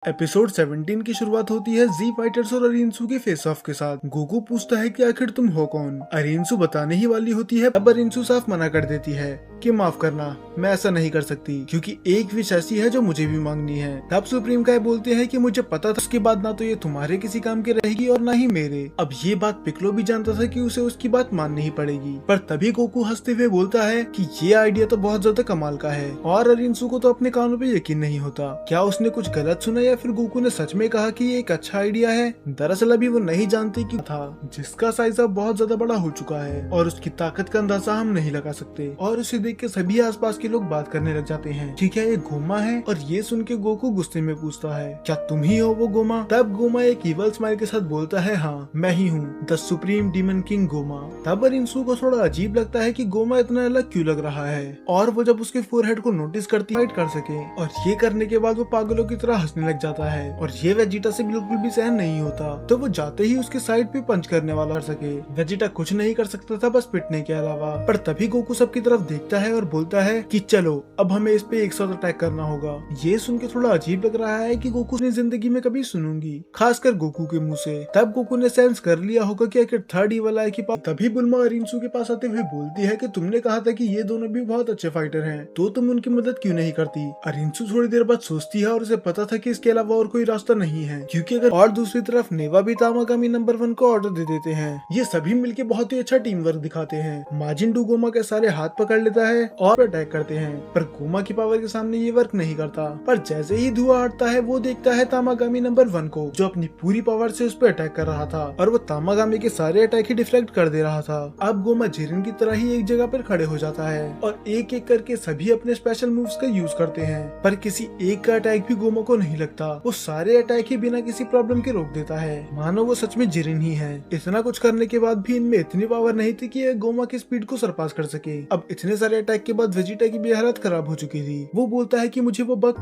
Episode 17 की शुरुआत होती है जी फाइटर्स और अरिंसू के फेस ऑफ के साथ। गोकू पूछता है कि आखिर तुम हो कौन। अरिंसू बताने ही वाली होती है, अब अरिंसू साफ मना कर देती है कि माफ करना, मैं ऐसा नहीं कर सकती क्योंकि एक विश ऐसी है जो मुझे भी मांगनी है। तब सुप्रीम काय बोलते हैं कि मुझे पता था उसके बाद ना तो ये तुम्हारे किसी काम की रहेगी और ना ही मेरे। अब ये बात पिक्लो भी जानता था कि उसे उसकी बात माननी ही पड़ेगी, पर तभी गोकू हंसते हुए बोलता है कि ये आइडिया तो बहुत ज्यादा कमाल का है। और अरिंसू को तो अपने कानों पे यकीन नहीं होता, क्या उसने कुछ गलत सुना या फिर गोकू ने सच में कहा कि ये एक अच्छा आइडिया है। दरअसल अभी वो नहीं जानती कि था जिसका साइज अब बहुत ज्यादा बड़ा हो चुका है और उसकी ताकत का अंदाजा हम नहीं लगा सकते। और उसे देख के सभी आसपास के लोग बात करने लग जाते हैं कि क्या ये गोमा है। और ये सुन के गोकू गुस्से में पूछता है, क्या तुम ही हो वो गोमा। तब गोमा एक इवल स्माइल के साथ बोलता है, हाँ मैं ही हूँ, the supreme demon king Goma. तब अरिंसू को थोड़ा अजीब लगता है कि गोमा इतना अलग क्यों लग रहा है। और वो जब उसके फोरहेड को नोटिस करती फाइट कर सके, और ये करने के बाद वो पागलों की तरह हंसने लग जाता है। और ये वेजिटा से बिल्कुल भी सहन नहीं होता, तो वो जाते ही उसके साइड पे पंच करने वाला कर सके। वेजिटा कुछ नहीं कर सकता था बस पिटने के अलावा। पर तभी गोकू सबकी तरफ देखता है और बोलता है कि चलो अब हमें इस पे एक साथ अटैक करना होगा। ये सुन के थोड़ा अजीब लग रहा है कि गोकू ने जिंदगी में कभी सुनूंगी, खासकर गोकू के मुंह से। तब गोकू ने सेंस कर लिया होगा कि आखिर थर्ड ईवल आई के पास। तभी बुल्मा अरिंसू के पास आते हुए बोलती है कि तुमने कहा था कि ये दोनों भी बहुत अच्छे फाइटर हैं, तो तुम उनकी मदद क्यों नहीं करती। अरिंसू थोड़ी देर बाद सोचती है और उसे पता था कि इसके अलावा और कोई रास्ता नहीं है, क्योंकि अगर और दूसरी तरफ नेवा भी तामागामी नंबर 1 को ऑर्डर दे देते हैं। ये सभी मिलके बहुत ही अच्छा टीम वर्क दिखाते हैं। माजिंडू गोमा के सारे हाथ पकड़ लेता है और अटैक करते हैं, पर गोमा की पावर के सामने ये वर्क नहीं करता। पर जैसे ही धुआं हटता है वो देखता है तामागामी नंबर 1 को, जो अपनी पूरी पावर से उस पर अटैक कर रहा था, और वो तामागामी के सारे अटैक ही डिफ्लेक्ट कर दे रहा था। अब गोमा जिरिन की तरह ही एक जगह पर खड़े हो जाता है और एक एक करके सभी अपने स्पेशल मूव्स का यूज करते हैं, पर किसी एक का अटैक भी गोमा को नहीं लगता। वो सारे अटैक ही बिना किसी प्रॉब्लम के रोक देता है, मानो वो सच में जिरिन ही है। इतना कुछ करने के बाद भी इनमें इतनी पावर नहीं थी कि ये गोमा की स्पीड को सरपास कर सके। अब इतने सारे अटैक के बाद वेजिटा की भी हालत खराब हो चुकी थी। वो बोलता है कि मुझे वो बग